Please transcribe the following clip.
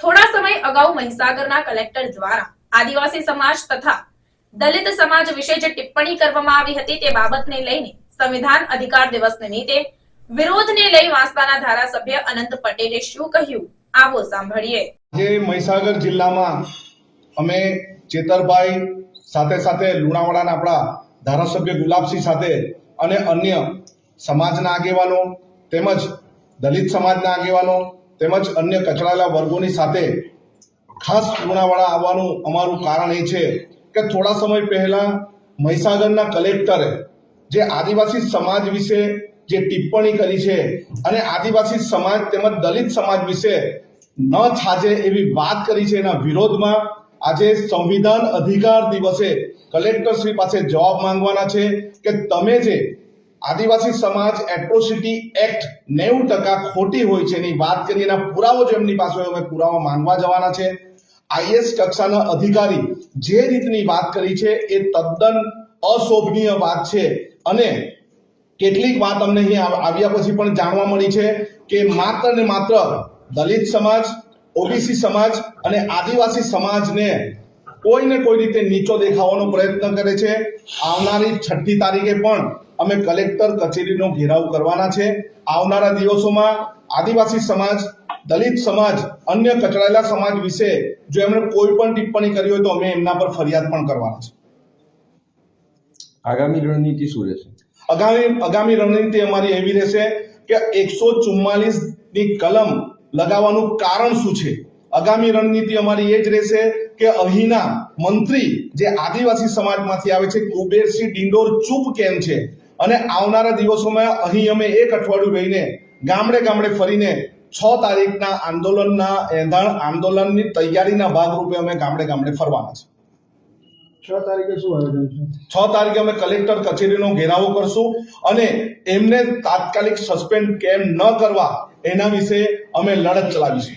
થોડા સમય અગાઉ મહીસાગરના કલેક્ટર દ્વારા આદિવાસી સમાજ તથા દલિત સમાજ વિશે જે ટિપ્પણી કરવામાં આવી હતી તે બાબતને લઈને સંવિધાન અધિકાર દિવસ નિમિત્તે વિરોધને લઈ વાંસદાના ધારાસભ્ય અનંત પટેલે શું કહ્યું, આવો સાંભળીએ। જે મહીસાગર જિલ્લામાં અમે ચેતરભાઈ સાથે સાથે લુણાવાડાના આપણા ધારાસભ્ય ગુલાબસિંહ સાથે અને અન્ય સમાજના આગેવાનો તેમજ દલિત સમાજના આગેવાનો તેમજ અન્ય કચડાયેલા વર્ગોની સાથે ખાસ લુણાવાડા આવવાનું અમારું કારણ એ છે કે થોડા સમય પહેલા મહીસાગરના કલેક્ટરે જે આદિવાસી સમાજ વિશે જે ટિપ્પણી કરી છે અને આદિવાસી સમાજ તેમજ દલિત સમાજ વિશે ન છાજે એવી વાત કરી છે, એના વિરોધમાં આજે સંવિધાન અધિકાર દિવસે કલેક્ટર શ્રી પાસે જવાબ માંગવાના છે કે તમે જે આદિવાસી સમાજ એટ્રોસિટી એક્ટ 90% ખોટી હોય છે એની વાત કરી, એના પુરાવો જો એમની પાસે હોય અમે પુરાવા માંગવા જવાના છે। આઈએસ કક્ષાના અધિકારી જે રીતની વાત કરી છે એ તદ્દન અશોભનીય વાત છે અને કેટલીક વાત અમને અહીં આવ્યા પછી પણ જાણવા મળી છે કે માત્ર ને માત્ર દલિત સમાજ, ઓબીસી સમાજ અને આદિવાસી સમાજને કોઈને કોઈ રીતે નીચો દેખાવાનો પ્રયત્ન કરે છે। આવનારી 6મી તારીખે પણ અમે કલેક્ટર કચેરીનો ઘેરાવ કરવાના છે। આવનારા દિવસોમાં આદિવાસી સમાજ, દલિત સમાજ, અન્ય કચડાયેલા સમાજ વિશે જો એમણે કોઈ પણ ટિપ્પણી કરી હોય તો અમે એમના પર ફરિયાદ પણ કરવાના છે। આગામી રણનીતિ શું રહેશે? આગામી રણનીતિ અમારી એવી રહેશે કે 144 ની કલમ લગાવવાનું કારણ શું છે। આગામી રણનીતિ અમારી એ જ રહેશે કે અહીંના મંત્રી જે આદિવાસી સમાજમાંથી આવે છે કુબેરસિંહ ડિંડોર ચૂપ કેમ છે અને આવનારા દિવસોમાં અહીં અમે એક અઠવાડિયું રહીને ગામડે ગામડે ફરીને 6 તારીખના આંદોલનની તૈયારીના ભાગરૂપે અમે ગામડે ગામડે ફરવાના છે। 6 તારીખે શું આયોજન છે? 6 તારીખે અમે કલેક્ટર કચેરીનો ઘેરાવો કરશું અને એમને તાત્કાલિક સસ્પેન્ડ કેમ ન કરવા એના વિશે અમે લડત ચલાવીશું।